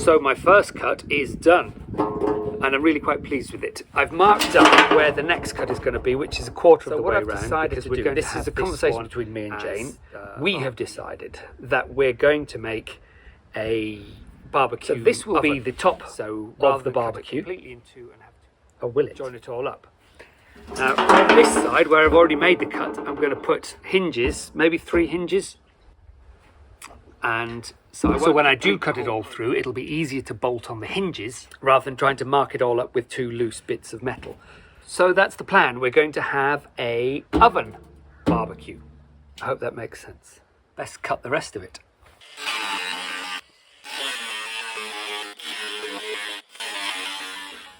So my first cut is done, and I'm really quite pleased with it. I've marked up where the next cut is going to be, which is a quarter of the way around, because we're going to have this is a conversation between me and Jane. We have decided that we're going to make a barbecue. So this will be the top of the barbecue. Completely into and have to will it join it all up. Now on this side, where I've already made the cut, I'm going to put hinges, maybe 3 hinges. And so when I do cut it all through, it'll be easier to bolt on the hinges rather than trying to mark it all up with 2 loose bits of metal. So that's the plan. We're going to have a oven barbecue. I hope that makes sense. Let's cut the rest of it.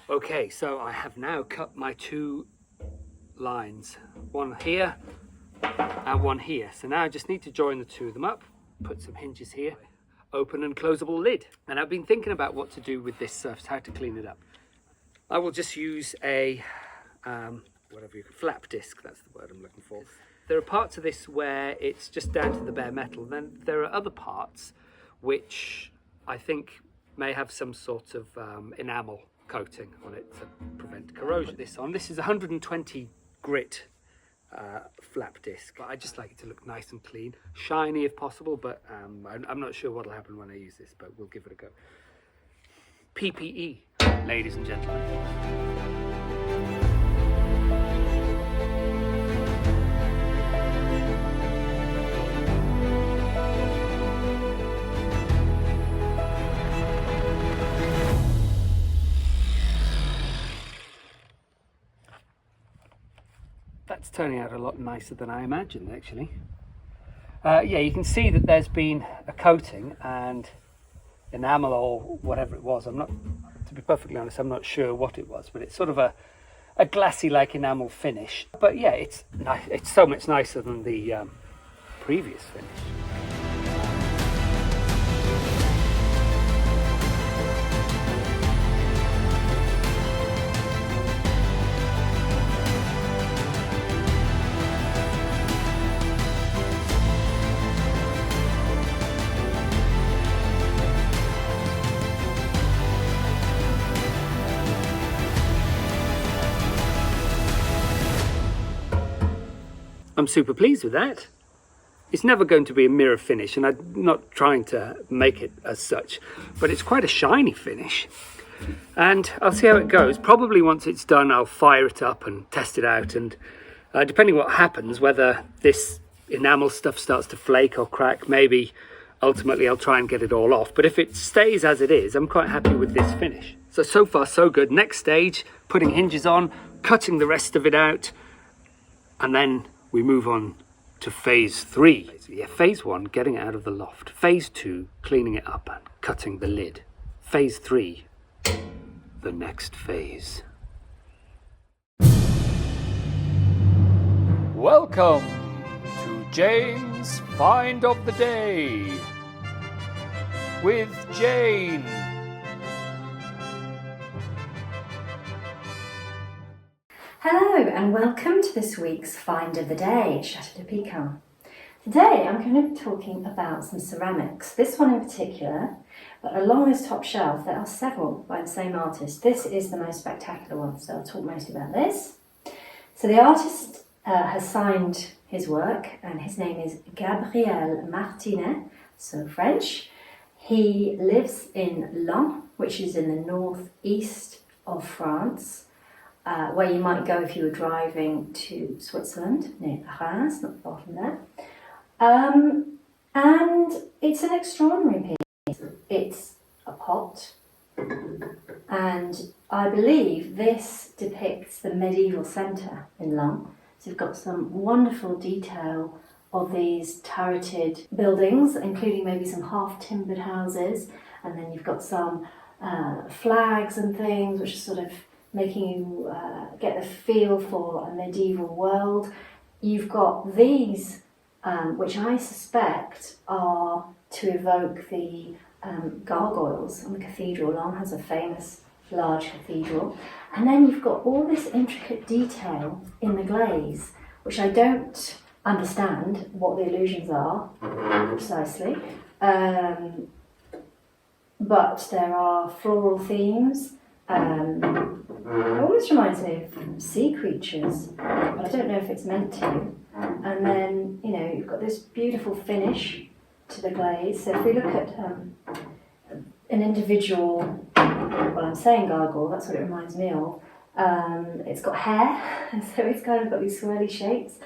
Okay, so I have now cut my 2 lines, one here and one here. So now I just need to join the 2 of them up, put some hinges here, open and closable lid. And I've been thinking about what to do with this surface, how to clean it up. I will just use a flap disc, that's the word I'm looking for. There are parts of this where it's just down to the bare metal. Then there are other parts which I think may have some sort of enamel coating on it to prevent corrosion. This is 120 grit flap disc, but I just like it to look nice and clean, shiny if possible, but I'm not sure what'll happen when I use this, but we'll give it a go. PPE, ladies and gentlemen. That's turning out a lot nicer than I imagined, actually. Yeah, you can see that there's been a coating and enamel or whatever it was. To be perfectly honest, I'm not sure what it was, but it's sort of a glassy like enamel finish. But yeah, it's so much nicer than the previous finish. I'm super pleased with that. It's never going to be a mirror finish, and I'm not trying to make it as such, but it's quite a shiny finish. And I'll see how it goes. Probably once it's done, I'll fire it up and test it out, and depending what happens, whether this enamel stuff starts to flake or crack, maybe ultimately I'll try and get it all off. But if it stays as it is, I'm quite happy with this finish. So far so good. Next stage, putting hinges on, cutting the rest of it out, and then we move on to phase 3. Yeah, phase 1, getting it out of the loft. Phase 2, cleaning it up and cutting the lid. Phase 3, the next phase. Welcome to Jane's Find of the Day with Jane. Hello and welcome to this week's Find of the Day, Chateau de Pican. Today I'm going to be talking about some ceramics, this one in particular, but along this top shelf there are several by the same artist. This is the most spectacular one, so I'll talk mostly about this. So the artist has signed his work, and his name is Gabriel Martinet, so French. He lives in Laon, which is in the northeast of France. Where you might go if you were driving to Switzerland, near Reims, not far from there. And it's an extraordinary piece. It's a pot, and I believe this depicts the medieval centre in Laon. So you've got some wonderful detail of these turreted buildings, including maybe some half-timbered houses, and then you've got some flags and things, which are sort of making you get the feel for a medieval world. You've got these, which I suspect are to evoke the gargoyles on the cathedral. Laon has a famous large cathedral. And then you've got all this intricate detail in the glaze, which I don't understand what the illusions are precisely. but there are floral themes. It almost reminds me of sea creatures, but I don't know if it's meant to. And then, you know, you've got this beautiful finish to the glaze. So if we look at an individual, well, I'm saying gargoyle, that's what it reminds me of. It's got hair, and so it's kind of got these swirly shapes.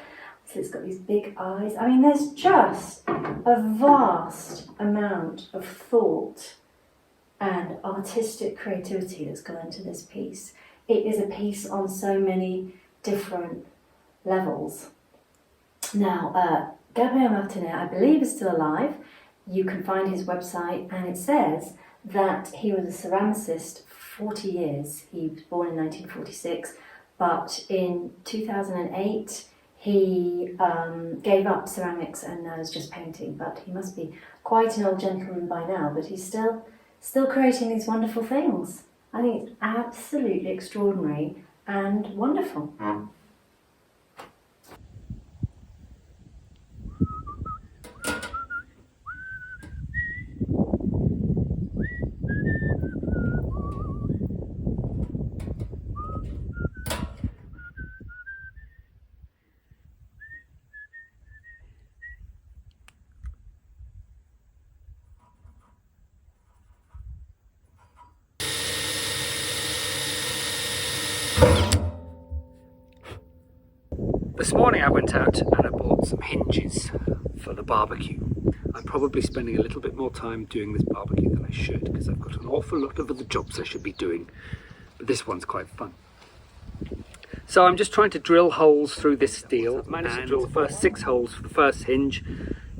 So it's got these big eyes. I mean, there's just a vast amount of thought and artistic creativity that's gone into this piece. It is a piece on so many different levels. Now, Gabriel Martinet, I believe, is still alive. You can find his website, and it says that he was a ceramicist for 40 years. He was born in 1946, but in 2008, he gave up ceramics and now is just painting. But he must be quite an old gentleman by now, but he's still creating these wonderful things. I think it's absolutely extraordinary and wonderful. This morning I went out and I bought some hinges for the barbecue. I'm probably spending a little bit more time doing this barbecue than I should because I've got an awful lot of other jobs I should be doing, but this one's quite fun. So I'm just trying to drill holes through this steel. I've managed to drill the first 6 holes for the first hinge,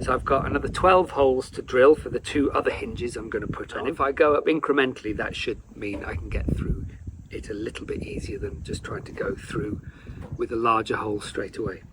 so I've got another 12 holes to drill for the 2 other hinges I'm going to put on. And if I go up incrementally, that should mean I can get through it a little bit easier than just trying to go through with a larger hole straight away.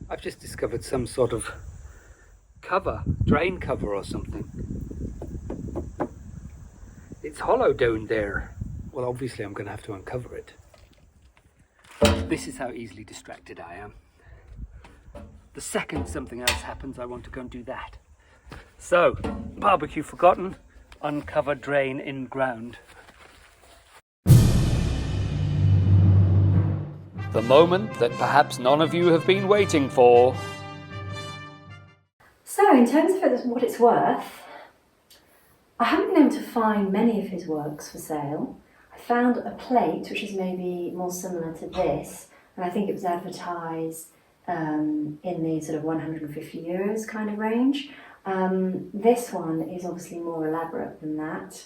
I've just discovered some sort of cover, drain cover or something. It's hollow down there. Well, obviously I'm going to have to uncover it. This is how easily distracted I am. The second something else happens, I want to go and do that. So, barbecue forgotten, uncover drain in ground. The moment that perhaps none of you have been waiting for. So, in terms of what it's worth, I haven't been able to find many of his works for sale. I found a plate which is maybe more similar to this, and I think it was advertised in the sort of 150 euros kind of range. This one is obviously more elaborate than that.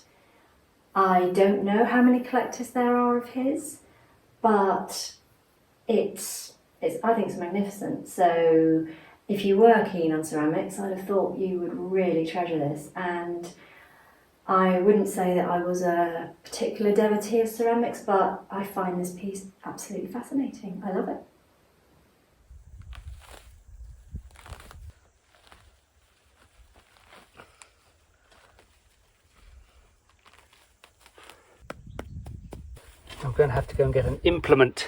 I don't know how many collectors there are of his, but it's I think it's magnificent. So if you were keen on ceramics, I'd have thought you would really treasure this. And I wouldn't say that I was a particular devotee of ceramics, but I find this piece absolutely fascinating. I love it. I'm going to have to go and get an implement.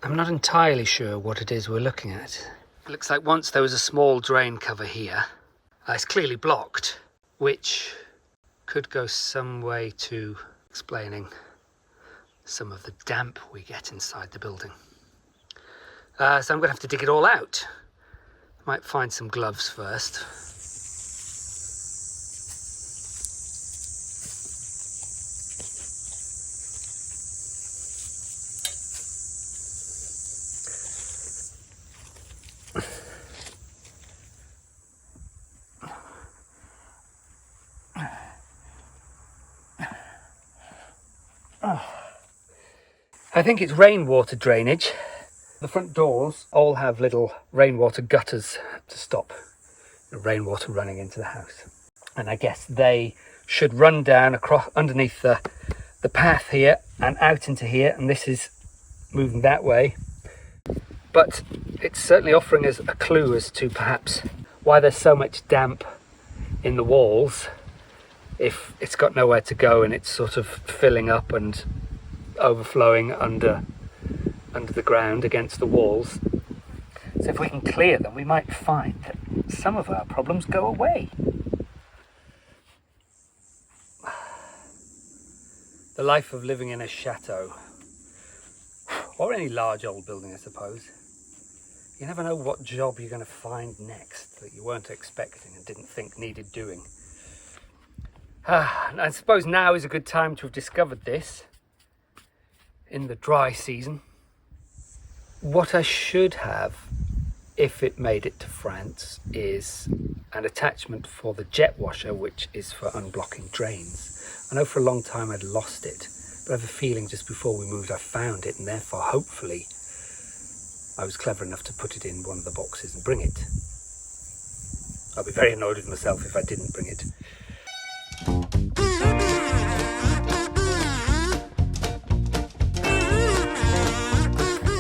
I'm not entirely sure what it is we're looking at. It looks like once there was a small drain cover here. It's clearly blocked, which could go some way to explaining some of the damp we get inside the building. So I'm going to have to dig it all out. Might find some gloves first. I think it's rainwater drainage. The front doors all have little rainwater gutters to stop the rainwater running into the house. And I guess they should run down across underneath the path here and out into here, and this is moving that way. But it's certainly offering us a clue as to perhaps why there's so much damp in the walls if it's got nowhere to go and it's sort of filling up and overflowing under the ground against the walls. So if we can clear them, we might find that some of our problems go away. The life of living in a chateau, or any large old building, I suppose. You never know what job you're going to find next that you weren't expecting and didn't think needed doing. I suppose now is a good time to have discovered this in the dry season. What I should have, if it made it to France, is an attachment for the jet washer, which is for unblocking drains. I know for a long time I'd lost it, but I have a feeling just before we moved I found it, and therefore hopefully I was clever enough to put it in one of the boxes and bring it. I'll be very annoyed with myself if I didn't bring it.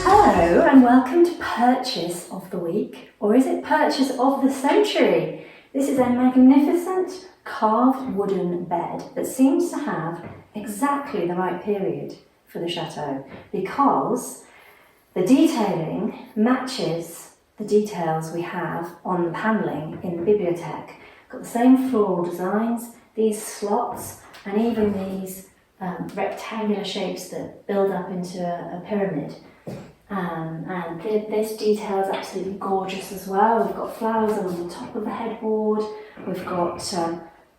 Hello and welcome to Purchase of the Week, or is it Purchase of the Century? This is a magnificent carved wooden bed that seems to have exactly the right period for the chateau, because the detailing matches the details we have on the panelling in the bibliothèque. Got the same floral designs, these slots, and even these rectangular shapes that build up into a pyramid. And this detail is absolutely gorgeous as well. We've got flowers on the top of the headboard. We've got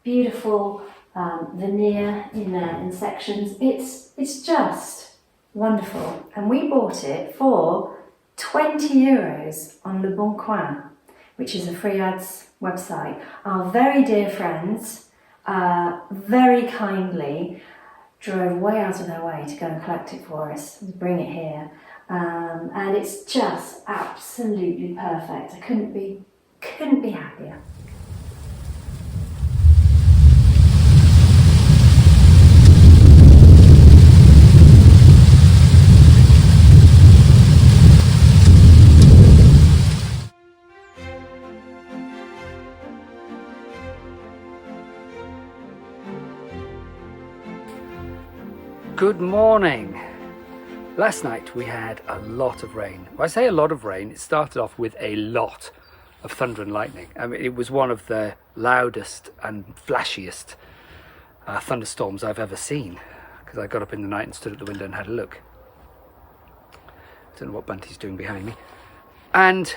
beautiful veneer in sections. It's just wonderful. And we bought it for €20 on Le Bon Coin, which is a free ads website. Our very dear friends very kindly drove way out of their way to go and collect it for us, and bring it here. And it's just absolutely perfect. I couldn't be happier. Good morning. Last night we had a lot of rain. When I say a lot of rain, it started off with a lot of thunder and lightning. I mean, it was one of the loudest and flashiest thunderstorms I've ever seen, because I got up in the night and stood at the window and had a look. I don't know what Bunty's doing behind me. And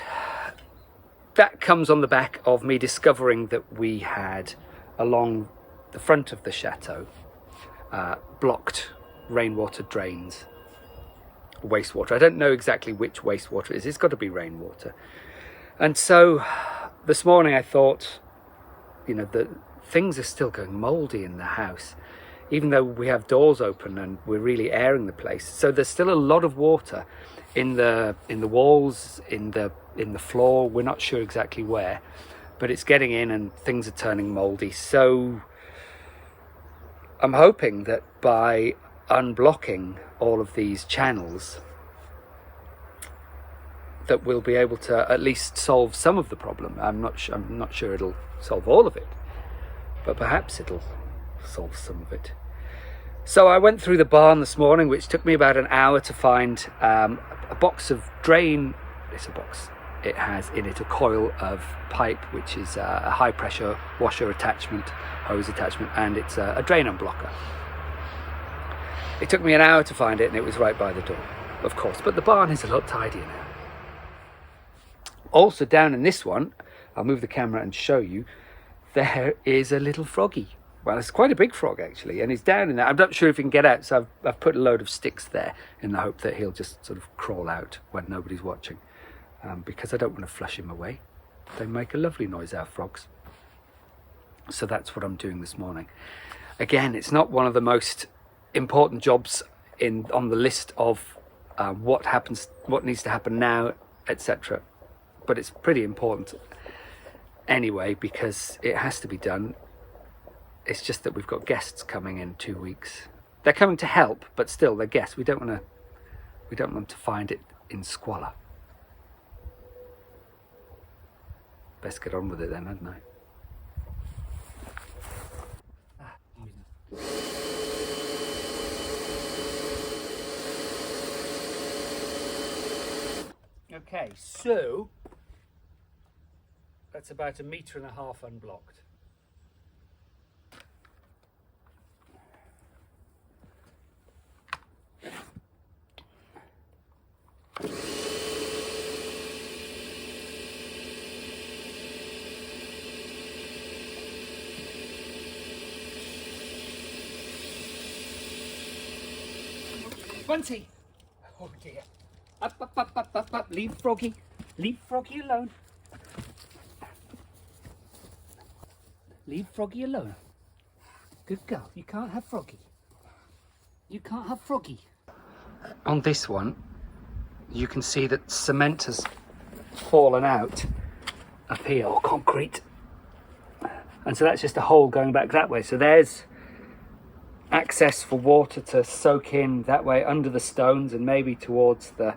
that comes on the back of me discovering that we had, along the front of the chateau, blocked rainwater drains. Wastewater. I don't know exactly which wastewater it is. It's got to be rainwater. And so this morning I thought, you know, the things are still going mouldy in the house, even though we have doors open and we're really airing the place. So there's still a lot of water in the walls, in the floor. We're not sure exactly where, but it's getting in and things are turning mouldy. So I'm hoping that by unblocking all of these channels that we'll be able to at least solve some of the problem. I'm not sure it'll solve all of it, but perhaps it'll solve some of it. So I went through the barn this morning, which took me about an hour to find a box of drain. It's a box. It has in it a coil of pipe, which is a high pressure washer attachment, hose attachment, and it's a drain unblocker. It took me an hour to find it, and it was right by the door, of course, but the barn is a lot tidier now. Also down in this one, I'll move the camera and show you, there is a little froggy. Well, it's quite a big frog actually, and he's down in there. I'm not sure if he can get out, so I've put a load of sticks there in the hope that he'll just sort of crawl out when nobody's watching, because I don't want to flush him away. They make a lovely noise, our frogs. So that's what I'm doing this morning. Again, it's not one of the most important jobs on the list of what needs to happen now, etc. But it's pretty important anyway because it has to be done. It's just that we've got guests coming in 2 weeks. They're coming to help, but still they're guests. We don't want to find it in squalor. Best get on with it then, hadn't I? Okay, so that's about 1.5 meters unblocked. Bunty! Oh dear. Up, up, up, up, up, up. Leave Froggy. Leave Froggy alone. Leave Froggy alone. Good girl. You can't have Froggy. You can't have Froggy. On this one, you can see that cement has fallen out up here, or concrete. And so that's just a hole going back that way. So there's access for water to soak in that way under the stones and maybe towards the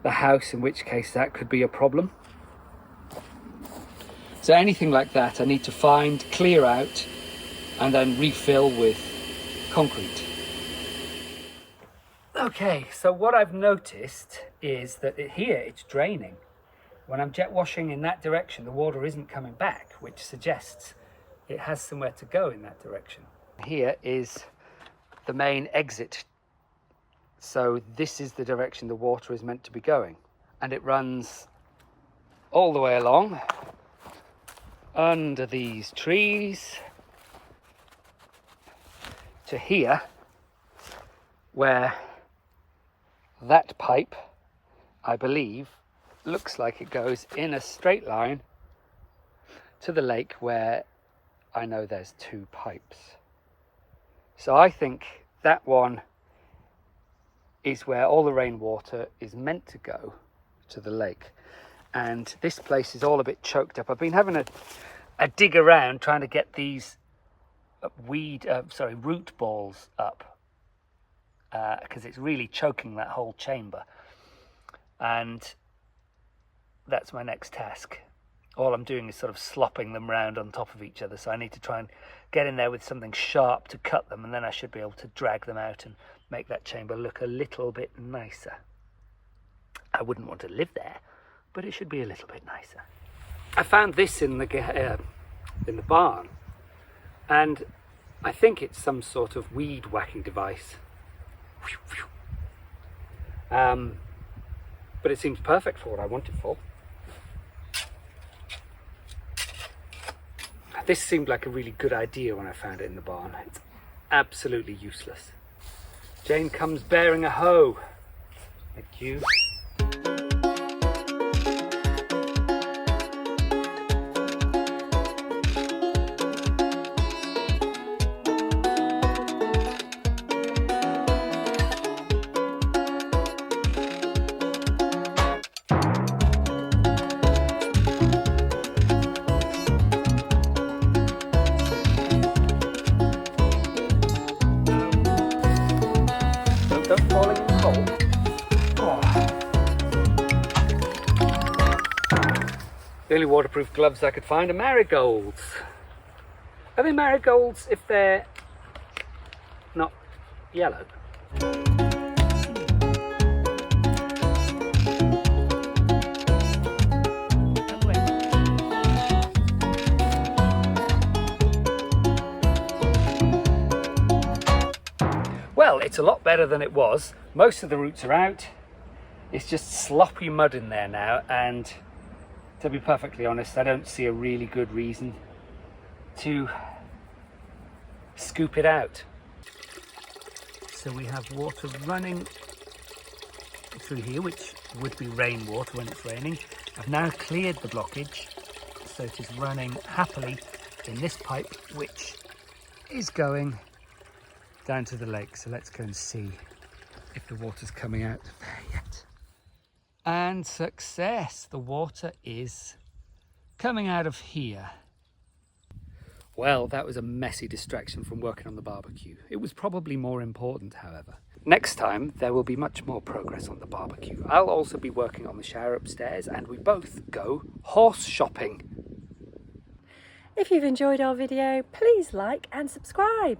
house, in which case that could be a problem. So anything like that I need to find, clear out, and then refill with concrete. Okay, so what I've noticed is that here it's draining. When I'm jet washing in that direction, the water isn't coming back, which suggests it has somewhere to go in that direction. Here is the main exit. So this is the direction the water is meant to be going. And it runs all the way along, under these trees, to here, where that pipe, I believe, looks like it goes in a straight line to the lake, where I know there's 2 pipes. So I think that one is where all the rainwater is meant to go to the lake. And this place is all a bit choked up. I've been having a dig around trying to get these root balls up, because it's really choking that whole chamber. And that's my next task. All I'm doing is sort of slopping them round on top of each other. So I need to try and get in there with something sharp to cut them, and then I should be able to drag them out and make that chamber look a little bit nicer. I wouldn't want to live there, but it should be a little bit nicer. I found this in the barn, and I think it's some sort of weed whacking device. But it seems perfect for what I want it for. This seemed like a really good idea when I found it in the barn. It's absolutely useless. Jane comes bearing a hoe. Thank you. Don't fall in the hole. Oh. The only waterproof gloves I could find are marigolds. Are they marigolds if they're not yellow? Well, it's a lot better than it was. Most of the roots are out. It's just sloppy mud in there now, and to be perfectly honest, I don't see a really good reason to scoop it out. So we have water running through here, which would be rainwater when it's raining. I've now cleared the blockage, so it is running happily in this pipe, which is going down to the lake. So let's go and see if the water's coming out of there yet. And success, the water is coming out of here. Well, that was a messy distraction from working on the barbecue. It was probably more important, however. Next time, there will be much more progress on the barbecue. I'll also be working on the shower upstairs, and we both go horse shopping. If you've enjoyed our video, please like and subscribe.